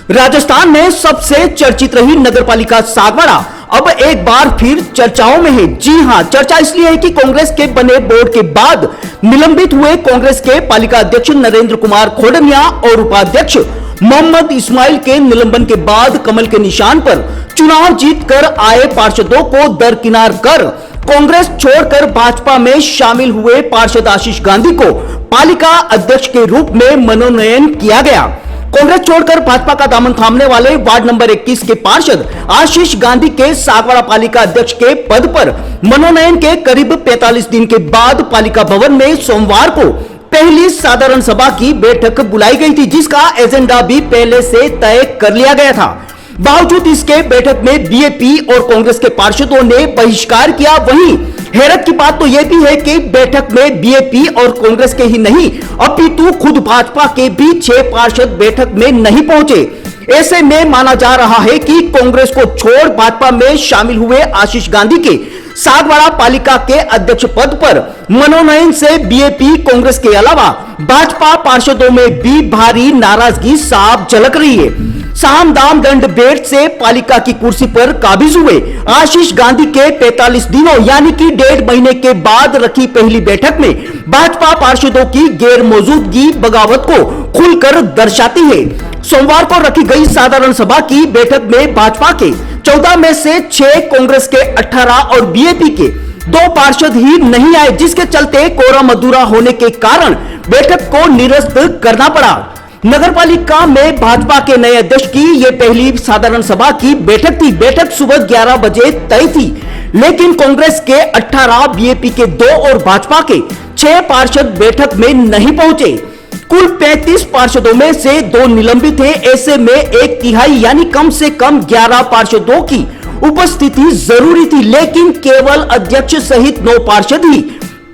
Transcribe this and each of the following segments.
राजस्थान में सबसे चर्चित रही नगरपालिका सागवाड़ा अब एक बार फिर चर्चाओं में है। जी हां, चर्चा इसलिए है कि कांग्रेस के बने बोर्ड के बाद निलंबित हुए कांग्रेस के पालिका अध्यक्ष नरेंद्र कुमार खोडमिया और उपाध्यक्ष मोहम्मद इस्माइल के निलंबन के बाद कमल के निशान पर चुनाव जीतकर आए पार्षदों को दरकिनार कर कांग्रेस छोड़कर भाजपा में शामिल हुए पार्षद आशीष गांधी को पालिका अध्यक्ष के रूप में मनोनयन किया गया। कांग्रेस छोड़कर भाजपा का दामन थामने वाले वार्ड नंबर 21 के पार्षद आशीष गांधी के सागवाड़ा पालिका अध्यक्ष के पद पर मनोनयन के करीब 45 दिन के बाद पालिका भवन में सोमवार को पहली साधारण सभा की बैठक बुलाई गई थी, जिसका एजेंडा भी पहले से तय कर लिया गया था। बावजूद इसके बैठक में बीएपी और कांग्रेस के पार्षदों ने बहिष्कार किया। वहीं हैरत की बात तो यह भी है कि बैठक में बीएपी और कांग्रेस के ही नहीं अपितु खुद भाजपा के भी 6 पार्षद बैठक में नहीं पहुंचे। ऐसे में माना जा रहा है कि कांग्रेस को छोड़ भाजपा में शामिल हुए आशीष गांधी के सागवाड़ा पालिका के अध्यक्ष पद पर मनोनयन से बीएपी कांग्रेस के अलावा भाजपा पार्षदों में भी भारी नाराजगी साफ झलक रही है। साम दाम दंड भेद से पालिका की कुर्सी पर काबिज हुए आशीष गांधी के 45 दिनों यानी कि 1.5 महीने के बाद रखी पहली बैठक में भाजपा पार्षदों की गैर मौजूदगी बगावत को खुलकर दर्शाती है। सोमवार को रखी गई साधारण सभा की बैठक में भाजपा के 14 में से 6, कांग्रेस के 18 और बीएपी के 2 पार्षद ही नहीं आए, जिसके चलते कोरम अधूरा होने के कारण बैठक को निरस्त करना पड़ा। नगरपालिका में भाजपा के नए अध्यक्ष की यह पहली साधारण सभा की बैठक थी। बैठक सुबह 11 बजे तय थी, लेकिन कांग्रेस के 18, बीएपी के 2 और भाजपा के 6 पार्षद बैठक में नहीं पहुंचे। कुल 35 पार्षदों में से 2 निलंबित हैं। ऐसे में 1/3 यानी कम से कम 11 पार्षदों की उपस्थिति जरूरी थी, लेकिन केवल अध्यक्ष सहित 9 पार्षद ही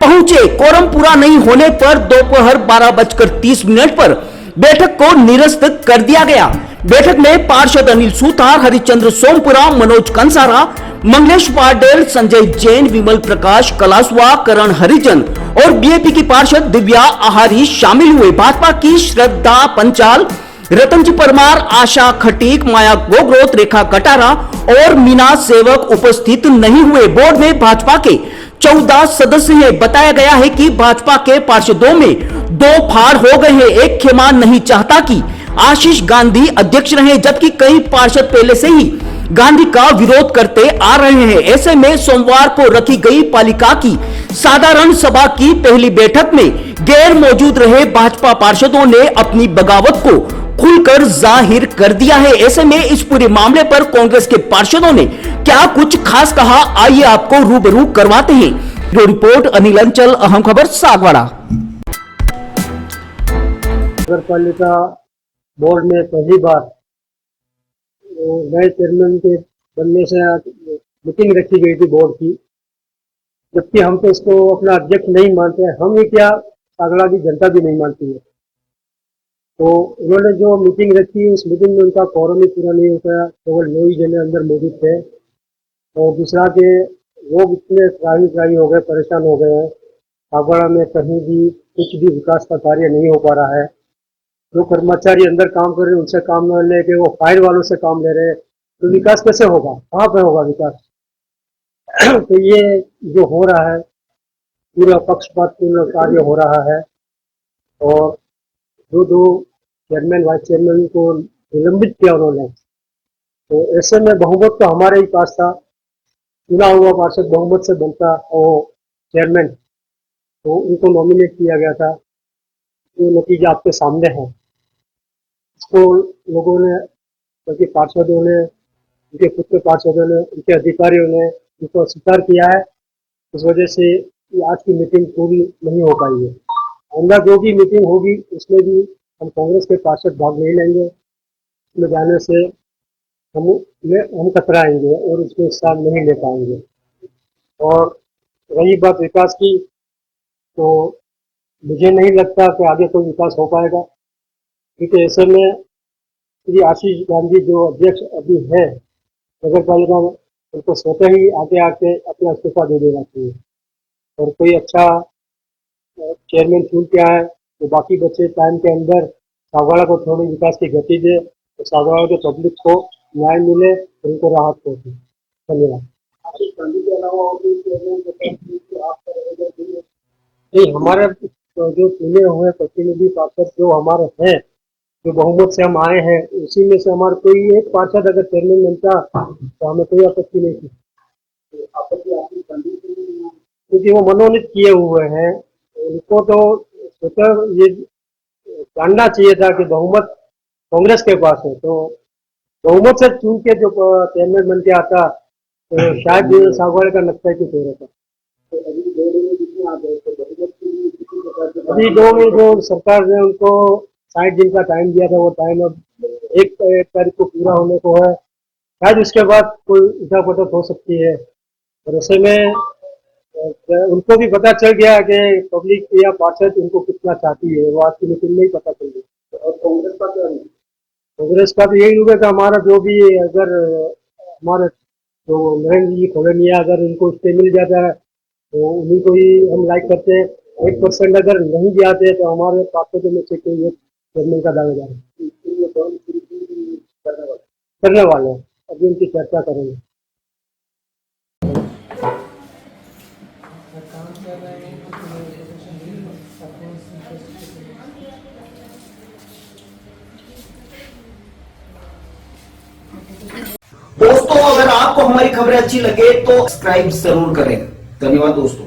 पहुंचे। कोरम पूरा नहीं होने पर दोपहर 12:30 पर बैठक को निरस्त कर दिया गया। बैठक में पार्षद अनिल सूथार, हरिचंद्र सोमपुरा, मनोज कंसारा, मंगलेश पाटिल, संजय जैन, विमल प्रकाश कलासवा, करण हरिजन और बीएपी की पार्षद दिव्या आहारी शामिल हुए। भाजपा की श्रद्धा पंचाल, रतनजी परमार, आशा खटीक, माया गोग्रोत, रेखा कटारा और मीना सेवक उपस्थित नहीं हुए। बोर्ड में भाजपा के 14 सदस्य हैं। बताया गया है कि भाजपा के पार्षदों में 2 फाड़ हो गए हैं। एक खेमान नहीं चाहता कि आशीष गांधी अध्यक्ष रहे, जबकि कई पार्षद पहले से ही गांधी का विरोध करते आ रहे हैं। ऐसे में सोमवार को रखी गई पालिका की साधारण सभा की पहली बैठक में गैर मौजूद रहे भाजपा पार्षदों ने अपनी बगावत को खुलकर जाहिर कर दिया है। ऐसे में इस पूरे मामले पर कांग्रेस के पार्षदों ने क्या कुछ खास कहा, आइए आपको रूबरू करवाते हैं। ब्यूरो रिपोर्ट अनिल अंचल, अहम खबर सागवाड़ा। नगरपालिका बोर्ड में पहली बार नए चेयरमैन के बनने से मीटिंग रखी गई थी बोर्ड की, जबकि हम तो इसको अपना अध्यक्ष नहीं मानते हैं। हम ही क्या, सागवाड़ा की जनता भी नहीं मानती है। तो उन्होंने जो मीटिंग रखी, उस मीटिंग में उनका कोरम ही पूरा नहीं होता, केवल 9 ही जने अंदर मौजूद थे। और दूसरा के लोग इतने त्राही हो गए, परेशान हो गए हैं। सागवाड़ा में कहीं भी कुछ भी विकास का कार्य नहीं हो पा रहा है। जो कर्मचारी अंदर काम कर रहे हैं उनसे काम न लेके वो फायर वालों से काम ले रहे हैं, तो विकास कैसे होगा, कहाँ पे होगा विकास? तो ये जो हो रहा है पूरा पक्षपातपूर्ण कार्य हो रहा है। और जो 2 चेयरमैन वाइस चेयरमैन को निलंबित किया उन्होंने, तो ऐसे में बहुमत तो हमारे ही पास था। चुना हुआ पार्षद बहुमत से बनता और चेयरमैन, तो उनको नॉमिनेट किया गया था। तो नतीजा आपके सामने है। इसको लोगों ने, क्योंकि पार्षदों ने, उनके खुद के पार्षदों ने, उनके अधिकारियों ने इसको स्वीकार किया है। इस वजह से आज की मीटिंग पूरी नहीं हो पाई है। आइंदा जो भी मीटिंग होगी उसमें भी हम कांग्रेस के पार्षद भाग नहीं लेंगे। उसमें जाने से हम कतराएंगे और उसमें हिस्सा नहीं ले पाएंगे। और रही बात विकास की, तो मुझे नहीं लगता कि आगे कोई विकास हो पाएगा, क्योंकि ऐसे में श्री आशीष गांधी जो अध्यक्ष अभी है नगर पालिका में, उनको स्वतः ही आगे आके अपना इस्तीफा दे देना चाहिए और कोई अच्छा चेयरमैन चुन के आए, तो बाकी बचे टाइम के अंदर सागवाड़ा को थोड़ी विकास की गति दे तो सागवाड़ा के पब्लिक को न्याय मिले, उनको राहत पहुंचे। धन्यवाद। के अलावा और नहीं, हमारे जो चुने हुए प्रतिनिधि पार्षद जो हमारे हैं, जो बहुमत से हम आए हैं, उसी में से हमारे कोई एक पार्षद अगर चेयरमैन बनता तो हमें कोई आपत्ति नहीं थी, क्योंकि वो मनोनीत किए हुए हैं। उनको तो स्वतः ये जानना चाहिए था कि बहुमत कांग्रेस के पास है, तो बहुमत से चुन के जो चेयरमैन बन के आता तो शायद सागवाड़े का नक्शा कुछ हो रहता। अभी दो में जो सरकार ने उनको 60 दिन का टाइम दिया था, वो टाइम अब 1 तारीख को पूरा होने को है। शायद उसके बाद कोई उठापटक हो सकती है, और ऐसे में उनको भी पता चल गया कि पब्लिक या पार्षद उनको कितना चाहती है, वो आज की मीटिंग में ही पता चल गया। और कांग्रेस का क्या? कांग्रेस का भी यही होगा कि हमारा जो भी, अगर हमारे जो नरेंद्र जी खोलनिया अगर उनको स्टे मिल जाता है तो उन्हीं को ही हम लाइक करते हैं। 1% अगर नहीं भी आते हैं तो हमारे पार्षदों में से कोई एक चेयरमैन का दावेदार है, करने वाले हैं। अभी उनकी चर्चा करेंगे। दोस्तों, अगर आपको हमारी खबरें अच्छी लगे तो सब्सक्राइब जरूर करें। धन्यवाद दोस्तों।